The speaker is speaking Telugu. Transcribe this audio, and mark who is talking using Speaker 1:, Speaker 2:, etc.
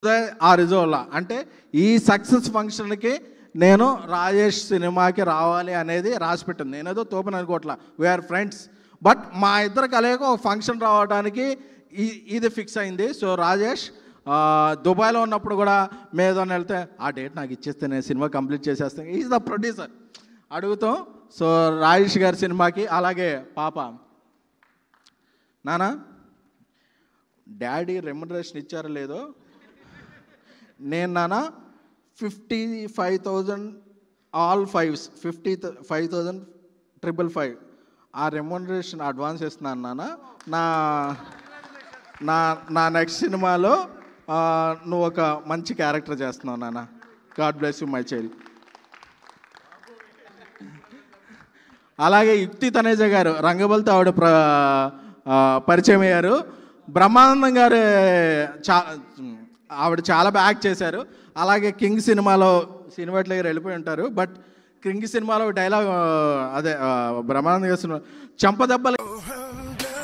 Speaker 1: ఆరిజోలా అంటే ఈ సక్సెస్ ఫంక్షన్కి నేను రాజేష్ సినిమాకి రావాలి అనేది రాసి పెట్టింది. నేనేదో తోపని అనుకోవట్లా, వీఆర్ ఫ్రెండ్స్. బట్ మా ఇద్దరు కలయిక ఒక ఫంక్షన్ రావడానికి ఇది ఫిక్స్ అయింది. సో రాజేష్ దుబాయ్లో ఉన్నప్పుడు కూడా మేదోని వెళ్తే ఆ డేట్ నాకు ఇచ్చేస్తే నేను సినిమా కంప్లీట్ చేసేస్తాను. ఈజ్ ద ప్రొడ్యూసర్ అడుగుతాం. సో రాజేష్ గారి సినిమాకి అలాగే పాప నానా డాడీ రెమ్యునరేషన్ ఇచ్చారో లేదో, నేను నాన్న 55,000 ఆల్ ఫైవ్స్ 55,555 ఆ రెమ్యునరేషన్ అడ్వాన్స్ ఇస్తున్నాను నాన్న. నా నా నా నెక్స్ట్ సినిమాలో నువ్వు ఒక మంచి క్యారెక్టర్ చేస్తున్నావు నాన్న. God bless you my child. అలాగే యుక్తి తనేజ గారు రంగబలితో ఆవిడ పరిచయం అయ్యారు. బ్రహ్మానందం గారు ఆవిడ చాలా బాగా యాక్ట్ చేశారు. అలాగే కింగ్ సినిమాలో సినిమాట్ల దగ్గర వెళ్ళిపోయి ఉంటారు. బట్ కింగ్ సినిమాలో డైలాగ్ అదే బ్రహ్మానందం గారి సినిమా చెంపదెబ్బలు